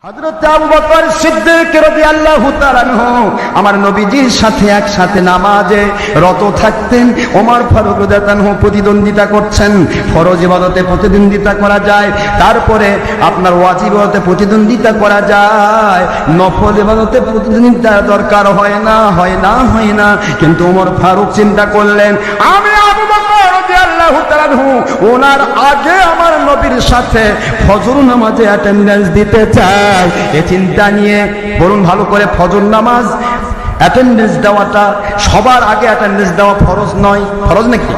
হযরত আবু বকর সিদ্দিক রাদিয়াল্লাহু তাআলা আনহু আমার নবীজির সাথে একসাথে নামাজে রত থাকতেন। ওমর ফারুক রাদিয়াল্লাহু আনহু প্রতিদ্বন্দ্বিতা করছেন। ফরজ ইবাদতে প্রতিদ্বন্দ্বিতা করা যায়, তারপরে আপনার ওয়াজিব ইবাদতে প্রতিদ্বন্দ্বিতা করা যায়, নফল ইবাদতে প্রতিদ্বন্দ্বিতা দরকার হয় না। কিন্তু ওমর ফারুক চিন্তা করলেন, আমি আবু বকর রাদিয়াল্লাহু তাআলা আনহু ওনার আগে আমার নবীর সাথে ফজর নামাজে অ্যাটেন্ডেন্স দিতে চাই। এই চিন্তা নিয়ে বলুন ভালো করে, ফজর নামাজ অ্যাটেন্ডেন্স দেওয়াটা সবার আগে অ্যাটেন্ডেন্স দেওয়া ফরজ নয়? ফরজ নাকি?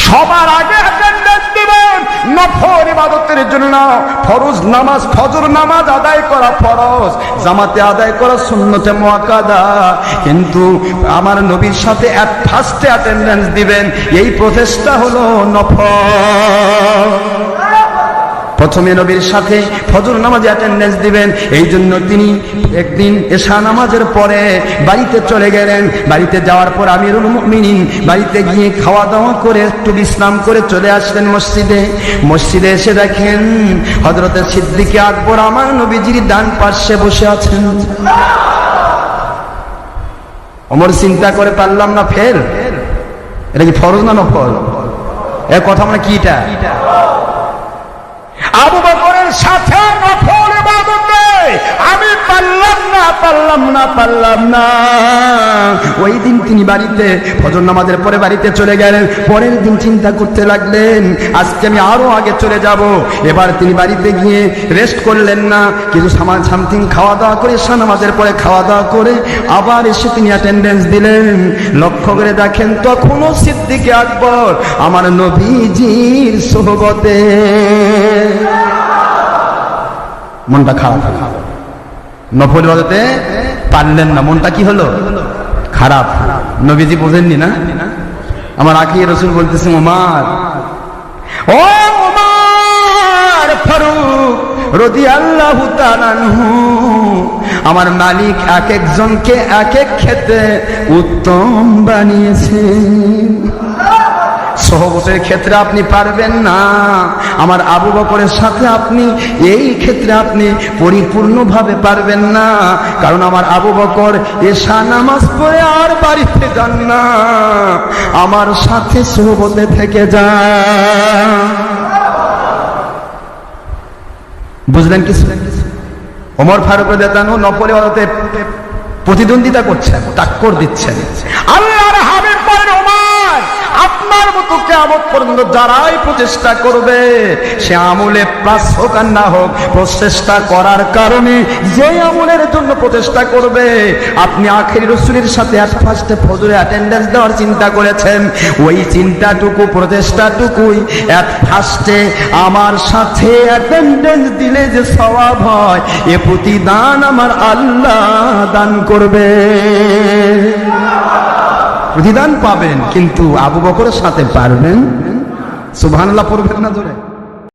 সবার আগে অ্যাটেন্ডেন্স দিবেন নফল ইবাদতের জন্য। ফরজ নামাজ, ফজর নামাজ আদায় করা ফরজ, জামাতে আদায় করা সুন্নতে মুআক্কাদা। কিন্তু আমার নবীর সাথে ফার্স্টে অ্যাটেন্ডেন্স দিবেন, এই প্রচেষ্টা হলো নফল। প্রথমে নবীর সাথে ফজর নামাজে অ্যাটেন্ডেন্স দিবেন, এই জন্য তিনি একদিন এশা নামাজের পরে বাড়িতে চলে গেলেন। বাড়িতে যাওয়ার পর আমিরুল মুমিনিন বাড়িতে গিয়ে খাওয়া দাওয়া করে একটু বিশ্রাম করে চলে আসলেন মসজিদে এসে দেখেন হযরতে সিদ্দিক আকবর আমার নবীজির ডান পাশে বসে আছেন। ওমর চিন্তা করে পারলাম না, ফের এটা কি ফরজ না নফল? এর কথা মানে কিটা? আবু বকরের সাথে নফল ইবাদতে আমি পারলাম না। ওই দিন তিনি বাড়িতে ফজর নামাজের পরে বাড়িতে চলে গেলেন। পরের দিন চিন্তা করতে লাগলেন, আজকে আমি আরো আগে চলে যাব। এবার তিনি বাড়িতে গিয়ে রেস্ট করলেন না, কিছু সামথিং খাওয়া দাওয়া করে এশা নামাজের পরে খাওয়া দাওয়া করে আবার এসে তিনি অ্যাটেন্ডেন্স দিলেন। লক্ষ্য করে দেখেন তখনও সিদ্দিক আকবর আমার নবীজির সোহবতে। মনটা খারাপ, নফল ইবাদতে পারলেন না, মনটা কি হলো? খারাপ। নবীজি বোঝেননি না? আমার আখি রাসূল বলতেছে, ওমর ফারুক রাদিয়াল্লাহু তাআলা আনহু, আমার মালিক এক একজনকে এক এক ক্ষেত্রে উত্তম বানিয়েছেন। সহবতের ক্ষেত্রে আপনি পারবেন না, আমার আবু বকরের সাথে আপনি এই ক্ষেত্রে আপনি পরিপূর্ণভাবে পারবেন না। কারণ আমার আবু বকর এশা নামাজ পড়ে আর বাড়িতে যান না, আমার সাথে সহবতে থেকে যান। বুঝলেন কিছু? ওমর ফারুক রাদিয়াল্লাহু আনহু নফল ইবাদতে প্রতিদ্বন্দ্বিতা করছেন, টাক্কর দিচ্ছেন। আল্লাহর হাবিব বলেন, ওমর আপনার মতো কিয়ামত পর্যন্ত যারাই প্রচেষ্টা করবে, সে আমলে প্লাস হোক আর না হোক, প্রচেষ্টা করার কারণে যে আমলের জন্য প্রচেষ্টা করবে, আপনি আখির রাসূলের সাথে ফার্স্টে ফজরে অ্যাটেন্ডেন্স দেওয়ার চিন্তা করেছেন, ওই চিন্তাটুকু প্রচেষ্টাটুকুই ফার্স্টে আমার সাথে অ্যাটেন্ডেন্স দিলে যে সওয়াব হয়, এ প্রতিদান আমার আল্লাহ দান করবে। প্রতিদান পাবেন, কিন্তু আবু বকরের সাথে পারবেন। সুবহানাল্লাহ পড়বেন না জোরে?